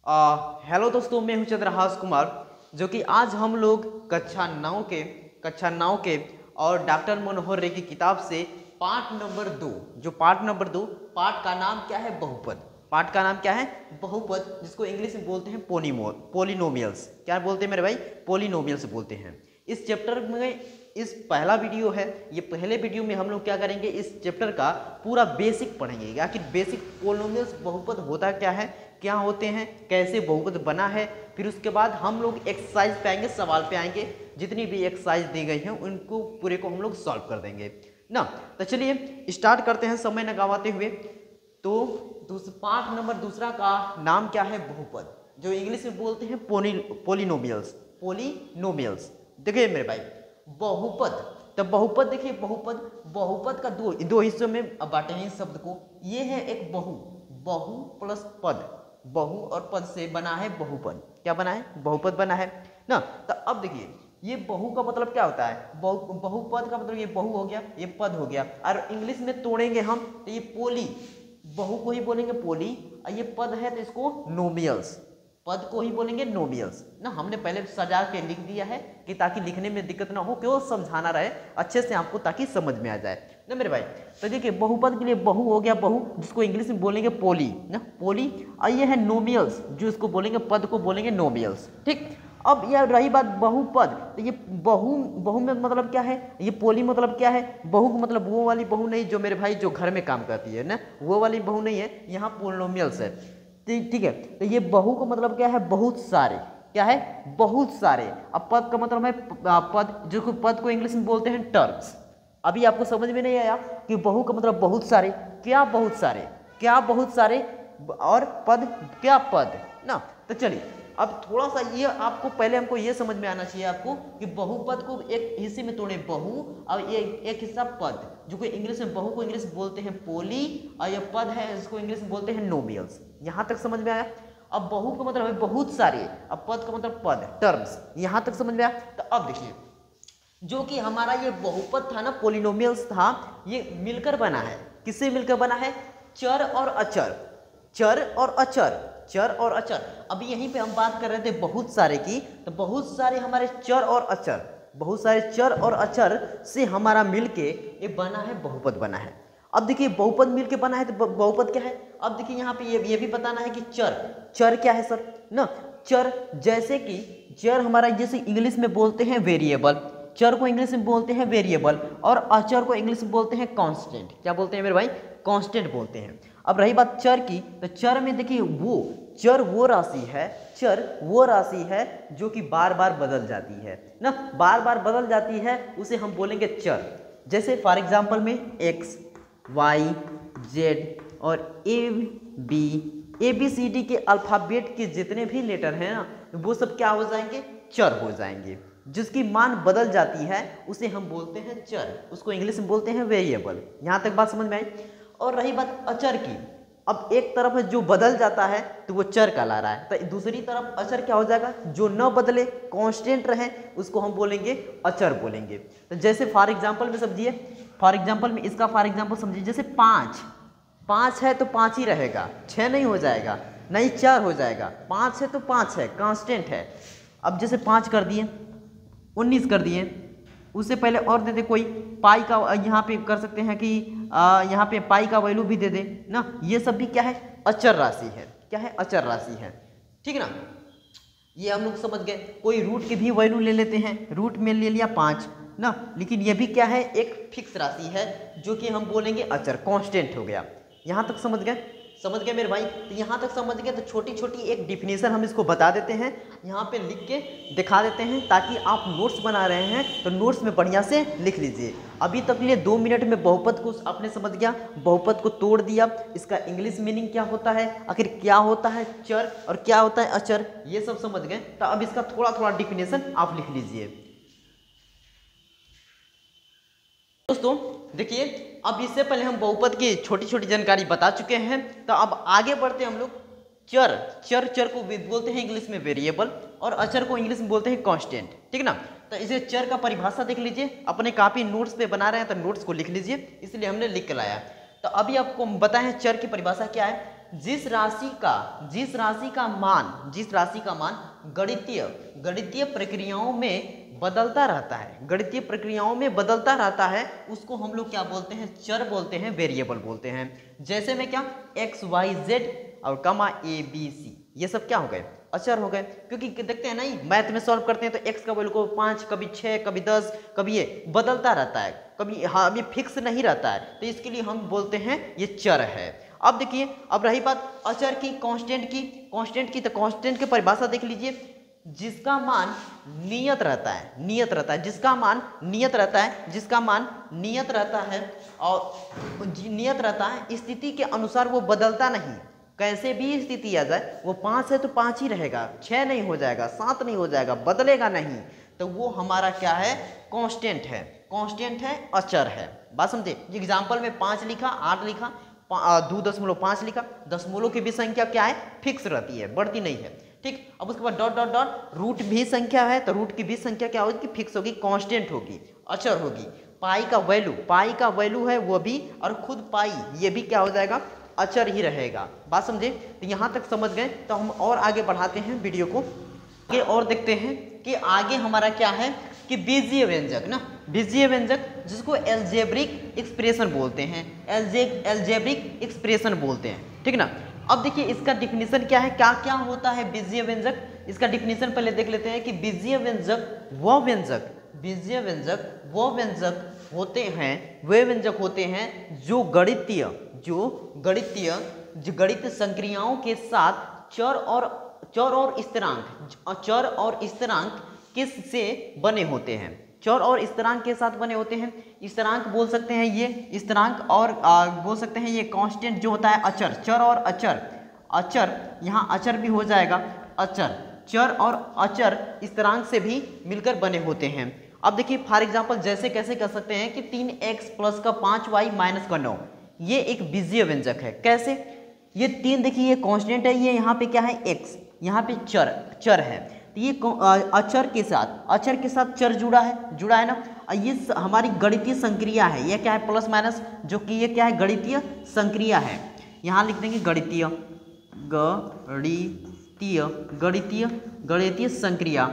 Hello दोस्तों, मैं हूं चंद्रहास कुमार, जो कि आज हम लोग कक्षा 9 के और डॉक्टर मनोहर रे की किताब से पाठ नंबर 2, पाठ का नाम क्या है? बहुपद। पाठ का नाम क्या है? बहुपद, जिसको इंग्लिश में बोलते हैं पोलिनोमियल्स। क्या बोलते हैं मेरे भाई? पोलिनोमियल्स बोलते हैं। इस चैप्टर में इस पहला वीडियो है, ये पहले वीडियो में हम लोग क्या करेंगे, इस चैप्टर का पूरा बेसिक पढ़ेंगे। आखिर बेसिक पोलिनोमियल्स बहुपद होता क्या है, क्या होते हैं, कैसे बहुपद बना है। फिर उसके बाद हम लोग एक्सरसाइज पे आएंगे, सवाल पे आएंगे। जितनी भी एक्सरसाइज दी गई हैं उनको पूरे को हम लोग सॉल्व कर देंगे ना। तो चलिए स्टार्ट करते हैं समय न गवाते हुए। तो पाठ नंबर 2 का नाम क्या है? बहुपद, जो इंग्लिश में बोलते हैं पोलिनोमियल्स। देखिए मेरे भाई, बहुपद, तो बहुपद देखिए, बहुपद का दो हिस्सों में बांटे हैं शब्द को। ये है एक बहु प्लस पद, बहु और पद से बना है बहुपद। क्या बना है? बहुपद बना है ना। तो अब देखिए, ये बहु का मतलब क्या होता है? बहुपद का मतलब ये बहु हो गया, ये पद हो गया। और इंग्लिश में तोड़ेंगे हम तो ये पोली, बहु को ही बोलेंगे पोली, और ये पद है तो इसको नोमियल्स, पद को ही बोलेंगे नोमियल्स ना। हमने पहले सजा के लिख दिया है कि ताकि लिखने में दिक्कत ना हो, क्यों समझाना रहे अच्छे से आपको, ताकि समझ में आ जाए ना मेरे भाई। तो देखिए, बहुपद के लिए बहु हो गया बहु, जिसको इंग्लिश में बोलेंगे पोली ना, पोली। और ये है नोमियल्स, जो इसको बोलेंगे पद को बोलेंगे नोमियल्स। ठीक, अब यह रही बात बहुपद। तो ये बहु में मतलब क्या है? ये पोली मतलब क्या है? बहु का मतलब वो वाली बहु नहीं जो मेरे भाई जो घर में काम करती है ना, वो वाली बहु नहीं है, यहाँ पोलिनोमियल्स है। ठीक है, तो ये बहु का मतलब क्या है? बहुत सारे। क्या है? बहुत सारे। अब पद का मतलब है पद, जो पद को इंग्लिश में बोलते हैं टर्म्स। अभी आपको समझ में नहीं आया कि बहु का मतलब बहुत सारे, क्या बहुत सारे, क्या बहुत सारे, और पद क्या पद ना। तो चलिए, अब थोड़ा सा ये आपको पहले हमको ये समझ में आना चाहिए आपको कि बहुपद को एक हिस्से में तोड़े बहु, और ये एक हिस्सा पद, जो कि इंग्लिश में बहु को इंग्लिश में बोलते हैं पोली, और ये पद है इसको इंग्लिश में बोलते हैं नोमियल्स। यहाँ तक समझ में आया? अब बहु का मतलब है बहुत सारे, अब पद का मतलब पद, टर्म्स। यहाँ तक समझ में आया? तो अब देखिए, जो कि हमारा ये बहुपद था ना, पोलिनोमियल्स था, ये मिलकर बना है। किससे मिलकर बना है? चर और अचर, चर और अचर, चर और अचर। अभी यहीं पे हम बात कर रहे थे बहुत सारे की, तो बहुत सारे हमारे चर और अचर, बहुत सारे चर और अचर से हमारा मिलके ये बना है, बहुपद बना है। अब देखिए, बहुपद मिलके बना है तो बहुपद क्या है? अब देखिए, यहाँ पे ये भी बताना है कि चर क्या है सर ना। चर जैसे कि चर हमारा, जैसे इंग्लिश में बोलते हैं वेरिएबल, चर को इंग्लिश में बोलते हैं वेरिएबल, और अचर को इंग्लिश में बोलते हैं कांस्टेंट। क्या बोलते हैं मेरे भाई? कांस्टेंट बोलते हैं। अब रही बात चर की, तो चर में देखिए, चर वो राशि है जो कि बार बार बदल जाती है ना, बार बार बदल जाती है, उसे हम बोलेंगे चर। जैसे फॉर एग्जांपल में एक्स, वाई, जेड और ए बी सी डी के अल्फ़ाबेट के जितने भी लेटर हैं ना, वो सब क्या हो जाएंगे? चर हो जाएंगे। जिसकी मान बदल जाती है उसे हम बोलते हैं चर, उसको इंग्लिश में बोलते हैं वेरिएबल। यहाँ तक बात समझ में आई? और रही बात अचर की, अब एक तरफ है जो बदल जाता है तो वो चर कहला रहा है, तो दूसरी तरफ अचर क्या हो जाएगा? जो न बदले, कांस्टेंट रहे, उसको हम बोलेंगे अचर बोलेंगे। तो जैसे फॉर एग्जांपल में समझिए, इसका फॉर एग्जांपल समझिए, जैसे 5 है तो 5 ही रहेगा, 6 नहीं हो जाएगा, नहीं 4 हो जाएगा। 5 है तो 5 है, कांस्टेंट है। अब जैसे 5 कर दिए, 19 कर दिए, उससे पहले और दे दे कोई, पाई का यहाँ पे कर सकते हैं कि यहाँ पे पाई का वैल्यू भी दे दे ना। ये सब भी क्या है? अचर राशि है। क्या है? अचर राशि है। ठीक है ना, ये हम लोग समझ गए। कोई रूट की भी वैल्यू ले लेते हैं, रूट में ले लिया 5 ना, लेकिन ये भी क्या है? एक फिक्स राशि है, जो कि हम बोलेंगे अचर, कांस्टेंट हो गया। यहाँ तक समझ गए मेरे भाई? तो यहाँ तक समझ गए तो छोटी छोटी एक डिफिनेशन हम इसको बता देते हैं, यहाँ पे लिख के दिखा देते हैं, ताकि आप नोट्स बना रहे हैं तो नोट्स में बढ़िया से लिख लीजिए। अभी तक के लिए 2 मिनट में बहुपद को आपने समझ गया, बहुपद को तोड़ दिया, इसका इंग्लिश मीनिंग क्या होता है, आखिर क्या होता है चर और क्या होता है अचर, ये सब समझ गए। तो अब इसका थोड़ा थोड़ा डिफिनेशन आप लिख लीजिए। दोस्तों देखिए, अब इससे पहले हम बहुपद की छोटी छोटी जानकारी बता चुके हैं, तो अब आगे बढ़ते हम लोग। चर को बोलते हैं इंग्लिश में वेरिएबल, और अचर को इंग्लिश में बोलते हैं कांस्टेंट। ठीक ना, तो इसे चर का परिभाषा देख लीजिए, अपने कॉपी नोट्स पे बना रहे हैं तो नोट्स को लिख लीजिए, इसलिए हमने लिख के लाया। तो अभी आपको बताएं चर की परिभाषा क्या है। जिस राशि का मान गणितीय प्रक्रियाओं में बदलता रहता है, उसको हम लोग क्या बोलते हैं, चर बोलते हैं, वेरिएबल बोलते हैं। जैसे में क्या, एक्स वाई जेड और कमा ए बी सी, ये सब क्या हो गए, अचर हो गए। क्योंकि देखते हैं ना, मैथ में सॉल्व करते हैं तो एक्स का वैल्यू को 5, कभी 6, कभी 10, कभी ये बदलता रहता है, कभी हाँ ये फिक्स नहीं रहता है, तो इसके लिए हम बोलते हैं ये चर है। अब देखिए, अब रही बात अचर की, कांस्टेंट की, तो कांस्टेंट की परिभाषा देख लीजिए, जिसका मान नियत रहता है, जिसका मान नियत रहता है और नियत रहता है, स्थिति के अनुसार वो बदलता नहीं, कैसे भी स्थिति आ जाए, वो 5 है तो 5 ही रहेगा, 6 नहीं हो जाएगा, 7 नहीं हो जाएगा, बदलेगा नहीं, तो वो हमारा क्या है, कांस्टेंट है, अचर है। बात समझे। एग्जाम्पल में 5 लिखा, 8 लिखा, 2.5 लिखा, दशमलव की भी संख्या क्या है, फिक्स रहती है, बढ़ती नहीं है, ठीक। अब उसके बाद डॉट डॉट डॉट, रूट भी संख्या है तो रूट की भी संख्या क्या होगी, फिक्स होगी, कांस्टेंट होगी, अचर होगी। पाई का वैल्यू है वो भी, और खुद पाई ये भी क्या हो जाएगा, अचर ही रहेगा। बात समझे। तो यहाँ तक समझ गए, तो हम और आगे बढ़ाते हैं वीडियो को आगे और देखते हैं कि आगे हमारा क्या है कि बीजीय व्यंजक ना, बीजीय व्यंजक जिसको एल्जेब्रिक एक्सप्रेशन बोलते हैं, एल्जेब्रिक एक्सप्रेशन बोलते हैं, ठीक ना। अब देखिए इसका डिफिनीशन क्या है, क्या क्या होता है बीजीय व्यंजक, इसका डिफिनीशन पहले देख लेते हैं कि बीजीय व्यंजक वो व्यंजक होते हैं जो गणितीय संक्रियाओं के साथ चर और स्थिरांक किससे बने होते हैं, चर और स्थिरांक के साथ बने होते हैं। स्थिरांक बोल सकते हैं ये स्थिरांक, और बोल सकते हैं ये कांस्टेंट जो होता है अचर, चर और अचर, यहाँ अचर भी हो जाएगा, चर और अचर स्थिरांक से भी मिलकर बने होते हैं। अब देखिए फॉर एग्जांपल जैसे कैसे कर सकते हैं कि 3x प्लस का 5y माइनस का 9, ये एक बीजीय व्यंजक है। कैसे, ये 3 देखिए ये कांस्टेंट है, ये यहाँ पे क्या है x, यहाँ पे चर है, तो ये अचर के साथ चर जुड़ा है ना। ये हमारी गणितीय संक्रिया है, ये क्या है, प्लस माइनस, जो कि ये क्या है, गणितीय संक्रिया है। यहाँ लिख देंगे गणितीय संक्रिया,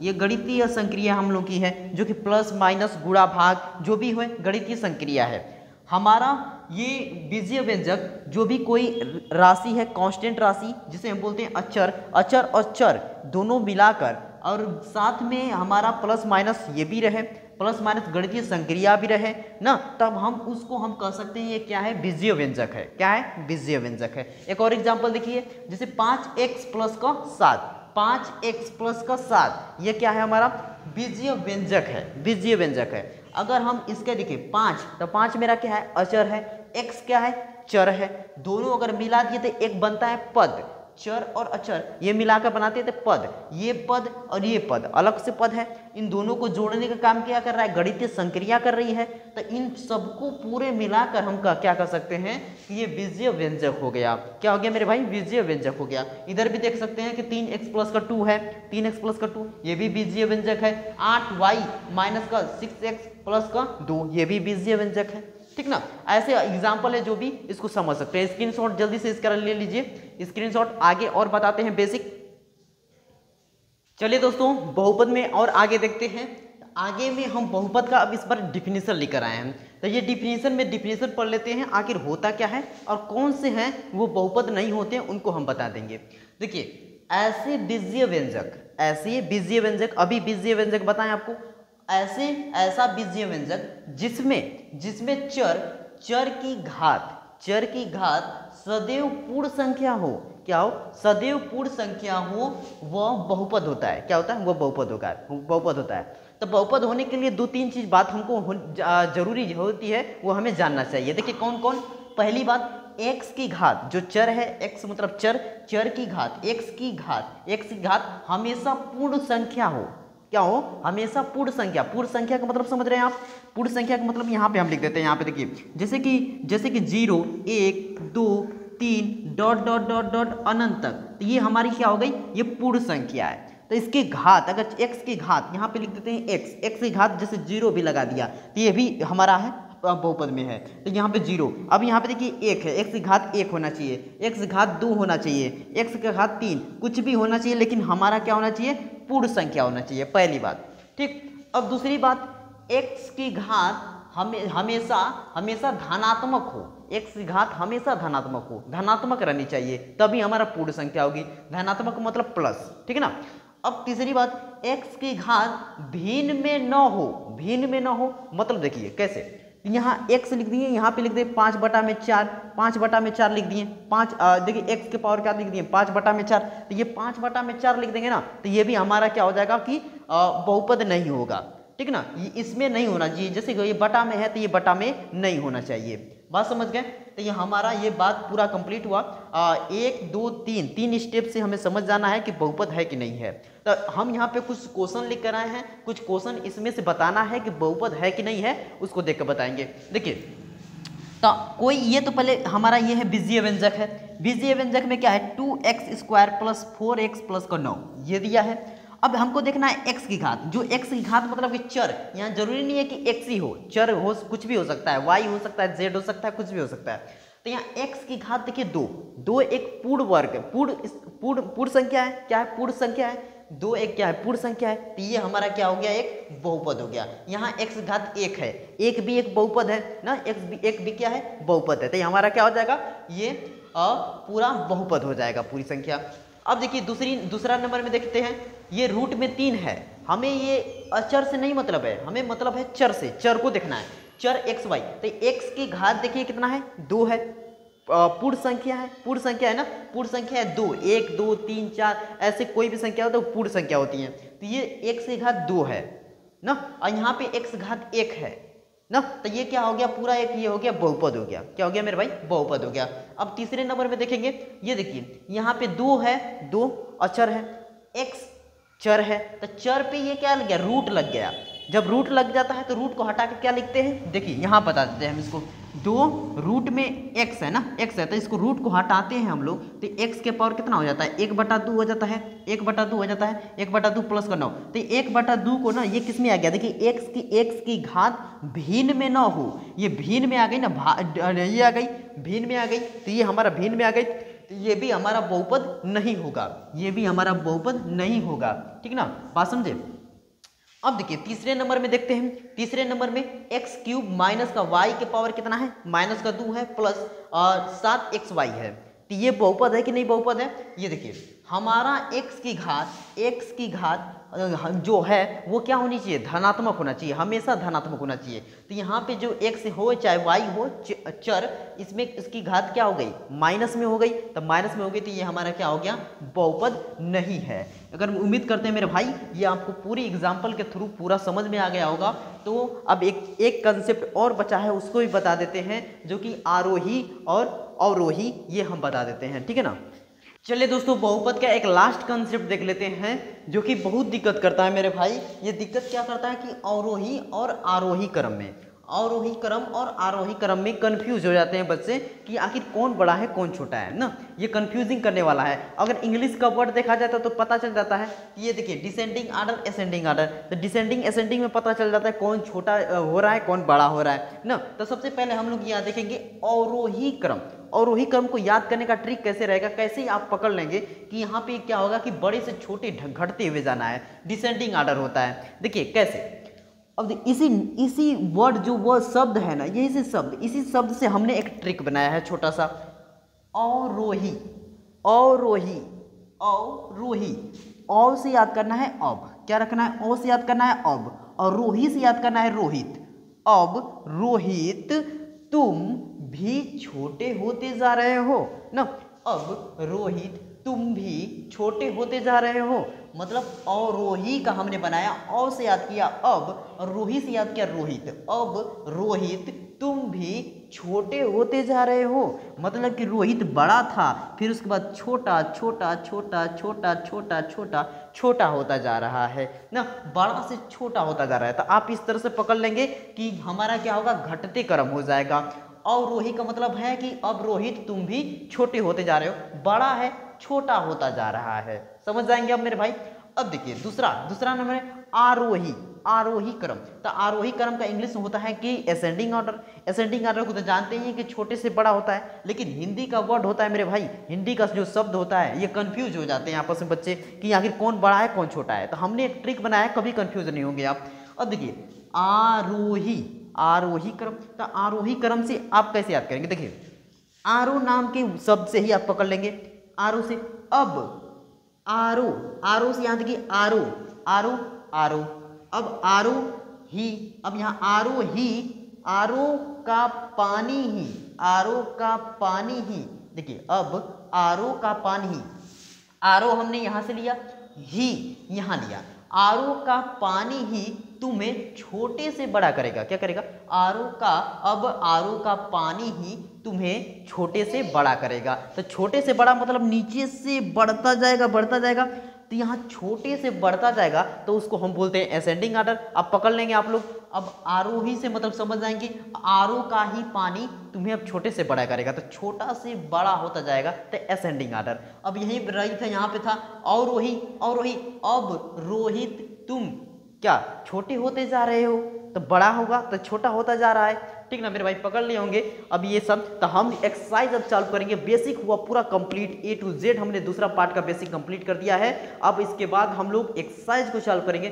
ये गणितीय संक्रिया हम लोग की है, जो कि प्लस माइनस गुणा भाग जो भी हो गणितीय संक्रिया है। हमारा ये बीजीय व्यंजक जो भी कोई राशि है, कांस्टेंट राशि जिसे हम बोलते हैं अचर और चर दोनों मिलाकर, और साथ में हमारा प्लस माइनस ये भी रहे, प्लस माइनस गणितीय संक्रिया भी रहे ना, तब हम उसको हम कह सकते हैं ये क्या है, बीजीय व्यंजक है। क्या है, बीजीय व्यंजक है। एक और एग्जांपल देखिए, जैसे 5x प्लस का 7, ये क्या है, हमारा बीजीय व्यंजक है। अगर हम इसके देखिए 5, तो 5 मेरा क्या है, अचर है, x क्या है, चर है, दोनों अगर मिला दिए तो एक बनता है पद, चर और अचर ये मिलाकर बनाते थे पद, ये पद और ये पद अलग से पद है, इन दोनों को जोड़ने का काम क्या कर रहा है, गणितीय संक्रिया कर रही है। तो इन सबको पूरे मिलाकर हम क्या कर सकते हैं कि ये बीजीय व्यंजक हो गया। क्या हो गया मेरे भाई, बीजीय व्यंजक हो गया। इधर भी देख सकते हैं कि 3x प्लस का 2 है, 3x प्लस का 2 ये भी बीजीय व्यंजक है, 8y माइनस का 6x प्लस का 2 ये भी बीजीय व्यंजक है, ठीक ना। ऐसे एग्जाम्पल है जो भी इसको समझ सकते हैं। स्क्रीनशॉट जल्दी से इसका ले लीजिए, स्क्रीनशॉट। आगे और बताते हैं बेसिक। चलिए दोस्तों बहुपद में और आगे देखते हैं। आगे में हम बहुपद का अब इस बार डिफिनीशन लेकर आए हैं, तो ये डिफिनीशन पढ़ लेते हैं, आखिर होता क्या है और कौन से हैं वो बहुपद नहीं होते हैं उनको हम बता देंगे। देखिए ऐसे बीजीय व्यंजक अभी बीजीय व्यंजक बताएं आपको, ऐसा बीजीय व्यंजक जिसमें चर की घात सदैव पूर्ण संख्या हो, क्या हो, सदैव पूर्ण संख्या हो, वह बहुपद होता है। क्या होता है, वह बहुपद होता है। तो बहुपद होने के लिए 2-3 चीज बात हमको जरूरी होती है, वो हमें जानना चाहिए। देखिए कौन कौन। पहली बात, x की घात, जो चर है, x मतलब चर की घात, x की घात हमेशा पूर्ण संख्या हो। क्या हो, हमेशा पूर्ण संख्या का मतलब समझ रहे हैं आप। पूर्ण संख्या का मतलब यहाँ पे हम लिख देते हैं, यहाँ पे देखिए जैसे कि 0, 1, 2, 3 डॉट डॉट डॉट डॉट अनंत तक, तो ये हमारी क्या हो गई, ये पूर्ण संख्या है। तो इसकी घात, अगर x की घात यहाँ पे लिख देते हैं x की घात, जैसे 0 भी लगा दिया तो ये भी हमारा है बहुपद में है, तो यहाँ पे 0। अब यहाँ पे देखिए 1 है, x की घात 1 होना चाहिए, x की घात 2 होना चाहिए, x की घात 3, कुछ भी होना चाहिए, लेकिन हमारा क्या होना चाहिए, पूर्ण संख्या होना चाहिए, पहली बात। ठीक, अब दूसरी बात, x की घात हमेशा हमेशा धनात्मक हो, x की घात हमेशा धनात्मक हो, धनात्मक रहनी चाहिए, तभी हमारा पूर्ण संख्या होगी। धनात्मक मतलब प्लस, ठीक है ना। अब तीसरी बात, x की घात भिन्न में न हो, भिन्न में न हो मतलब देखिए कैसे, यहाँ x लिख दिए, यहाँ पे लिख दिए 5/4, 5/4 लिख दिए, 5 देखिए x के पावर क्या लिख दिए 5/4, तो ये 5/4 लिख देंगे ना, तो ये भी हमारा क्या हो जाएगा कि बहुपद नहीं होगा, ठीक ना, ये इसमें नहीं होना चाहिए, जैसे ये बटा में है तो ये बटा में नहीं होना चाहिए। बात समझ गए, तो ये हमारा ये बात पूरा कंप्लीट हुआ। 1 2 3 स्टेप से हमें समझ जाना है कि बहुपद है कि नहीं है। तो हम यहाँ पे कुछ क्वेश्चन लिख कर आए हैं, कुछ क्वेश्चन इसमें से बताना है कि बहुपद है कि नहीं है, उसको देख कर बताएंगे। देखिए, तो कोई ये तो पहले हमारा ये है बीजीय व्यंजक है, बीजीय व्यंजक में क्या है 2x² + 4x + 9 ये दिया है। अब हमको देखना है x की घात, जो x की घात मतलब कि चर, यहाँ जरूरी नहीं है कि x ही हो, चर हो, कुछ भी हो सकता है, y हो सकता है, z हो सकता है, कुछ भी हो सकता है। तो यहाँ x की घात देखिए 2 एक पूर्ण वर्ग, पूर्ण संख्या है, क्या है पूर्ण संख्या है, 2 एक क्या है पूर्ण संख्या है, तो ये हमारा क्या हो गया, एक बहुपद हो गया। यहाँ x की घात 1 है, 1 भी एक बहुपद है ना, एक भी क्या है बहुपद है, तो ये हमारा क्या हो जाएगा, ये पूरा बहुपद हो जाएगा, पूरी संख्या। अब देखिए दूसरा नंबर में देखते हैं, ये रूट में 3 है, हमें ये अचर से नहीं मतलब है, हमें मतलब है चर से, चर को देखना है, चर xy, तो x की घात देखिए कितना है 2 है, पूर्ण संख्या है, पूर्ण संख्या है ना, पूर्ण संख्या है 2, 1 2 3 4 ऐसे कोई भी संख्या हो तो पूर्ण संख्या होती है, तो ये x की घात 2 है ना, और यहाँ पे x घात 1 है ना, तो ये क्या हो गया, पूरा एक ये हो गया बहुपद हो गया, क्या हो गया मेरे भाई, बहुपद हो गया। अब तीसरे नंबर में देखेंगे, ये देखिए यहाँ पे 2 है, 2 अचर है, x चर है, तो चर पे ये क्या लग गया, रूट लग गया। जब रूट लग जाता है तो रूट को हटा के क्या लिखते हैं, देखिए यहाँ बता देते हैं हम इसको, 2 रूट में x है ना, x है, तो इसको रूट को हटाते हैं हम लोग, तो x के पावर कितना हो जाता है, 1/2 हो जाता है, 1/2 हो जाता है, 1/2 + 9, तो 1/2 को ना ये किस में आ गया, देखिए x की घात भिन्न में ना हो, ये भिन्न में आ गई ना, ये आ गई भिन्न में आ गई, तो ये हमारा भिन्न में आ गई, तो ये भी हमारा बहुपद नहीं होगा, ये भी हमारा बहुपद नहीं होगा, ठीक ना, बात समझे। अब देखिए तीसरे नंबर में देखते हैं, तीसरे नंबर में x³ माइनस का y के पावर कितना है, -2 है, प्लस 7xy है, तो ये बहुपद है कि नहीं बहुपद है। ये देखिए हमारा x की घात जो है वो क्या होनी चाहिए, धनात्मक होना चाहिए, हमेशा धनात्मक होना चाहिए। तो यहाँ पे जो x हो चाहे y हो चर, इसमें इसकी घात क्या हो गई, माइनस में हो गई, तो माइनस में हो गई, तो ये हमारा क्या हो गया, बहुपद नहीं है। अगर उम्मीद करते हैं मेरे भाई ये आपको पूरी एग्जाम्पल के थ्रू पूरा समझ में आ गया होगा। तो अब एक कंसेप्ट और बचा है, उसको भी बता देते हैं, जो कि आरोही और अवरोही, ये हम बता देते हैं, ठीक है ना। चलिए दोस्तों, बहुपद का एक लास्ट कंसेप्ट देख लेते हैं, जो कि बहुत दिक्कत करता है मेरे भाई। ये दिक्कत क्या करता है कि अवरोही और आरोही क्रम में, अवरोही क्रम और आरोही क्रम में कंफ्यूज हो जाते हैं बच्चे कि आखिर कौन बड़ा है कौन छोटा है ना, ये कंफ्यूजिंग करने वाला है। अगर इंग्लिश का वर्ड देखा जाता है तो पता चल जाता है, ये देखिए डिसेंडिंग आर्डर असेंडिंग आर्डर, तो डिसेंडिंग असेंडिंग में पता चल जाता है कौन छोटा हो रहा है कौन बड़ा हो रहा है ना। तो सबसे पहले हम लोग यहाँ देखेंगे अवरोही क्रम। अवरोही क्रम को याद करने का ट्रिक कैसे रहेगा, कैसे आप पकड़ लेंगे कि यहाँ पे क्या होगा कि बड़े से छोटे घटते हुए जाना है, डिसेंडिंग आर्डर होता है। देखिए कैसे, अब इसी वर्ड जो वो शब्द है ना, यही शब्द, इसी शब्द से हमने एक ट्रिक बनाया है छोटा सा, अवरोही, अवरोही, अवरोही, औ से याद करना है अब, क्या रखना है, ओ से याद करना है अब, और रोही से याद करना है रोहित। अब रोहित तुम भी छोटे होते जा रहे हो ना, अब रोहित तुम भी छोटे होते जा रहे हो, मतलब अवरोही का हमने बनाया, औ से याद किया अब, और रोही से याद किया रोहित। अब रोहित तुम भी छोटे होते जा रहे हो, मतलब कि रोहित बड़ा था, फिर उसके बाद छोटा छोटा छोटा छोटा छोटा छोटा छोटा होता जा रहा है ना, बड़ा से छोटा होता जा रहा है। तो आप इस तरह से पकड़ लेंगे कि हमारा क्या होगा, घटते क्रम हो जाएगा। अवरोही का मतलब है कि अब रोहित तुम भी छोटे होते जा रहे हो, बड़ा है छोटा होता जा रहा है, समझ जाएंगे अब मेरे भाई। अब देखिए दूसरा नंबर है आरोही। आरोही क्रम। तो आरोही क्रम का इंग्लिश में होता है कि असेंडिंग ऑर्डर। असेंडिंग ऑर्डर को तो जानते ही हैं कि छोटे से बड़ा होता है, लेकिन हिंदी का वर्ड होता है मेरे भाई, हिंदी का जो शब्द होता है ये कंफ्यूज हो जाते हैं आपस में बच्चे कि आखिर कौन बड़ा है कौन छोटा है। तो हमने एक ट्रिक बनाया, कभी कंफ्यूज नहीं होंगे आप। अब देखिए आरोही, आरोही क्रम। तो आरोही क्रम से आप कैसे याद करेंगे, देखिए आरो नाम के शब्द से ही आप पकड़ लेंगे, आरो से। अब आरो, आरो से यहाँ देखिए आरो, आरो आरो, अब आरो ही, अब यहाँ आरो ही, आरो का पानी ही, आरो का पानी ही, देखिए अब आरो का पानी ही, आरो हमने यहां से लिया, ही यहां लिया, आरो का पानी ही तुम्हें छोटे से बड़ा करेगा। क्या करेगा, आरो का, अब आरो का पानी ही तुम्हें छोटे से बड़ा करेगा। तो छोटे से बड़ा मतलब नीचे से बढ़ता जाएगा, बढ़ता जाएगा। तो यहाँ छोटे से बढ़ता जाएगा तो उसको हम बोलते हैं असेंडिंग ऑर्डर। अब पकड़ लेंगे आप लोग। अब आरोही से मतलब समझ जाएंगे, आरो का ही पानी तुम्हें अब छोटे से बड़ा करेगा, तो छोटा से बड़ा होता जाएगा, तो असेंडिंग ऑर्डर। अब यही रही था, यहाँ पे था अवरोही, अवरोही। अब रोहित तुम क्या छोटे होते जा रहे हो, तो बड़ा होगा तो छोटा होता जा रहा है, ठीक ना मेरे भाई, पकड़ लिए होंगे। अब ये सब तो हम एक्सरसाइज अब चालू करेंगे। बेसिक हुआ पूरा कंप्लीट, ए टू जेड हमने दूसरा पार्ट का बेसिक कंप्लीट कर दिया है। अब इसके बाद हम लोग एक्सरसाइज को चालू करेंगे।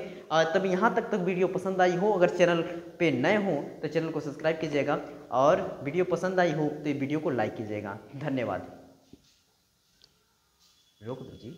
तब यहाँ तक वीडियो पसंद आई हो, अगर चैनल पे नए हो तो चैनल को सब्सक्राइब कीजिएगा, और वीडियो पसंद आई हो तो वीडियो को लाइक कीजिएगा। धन्यवाद। रोक दो जी।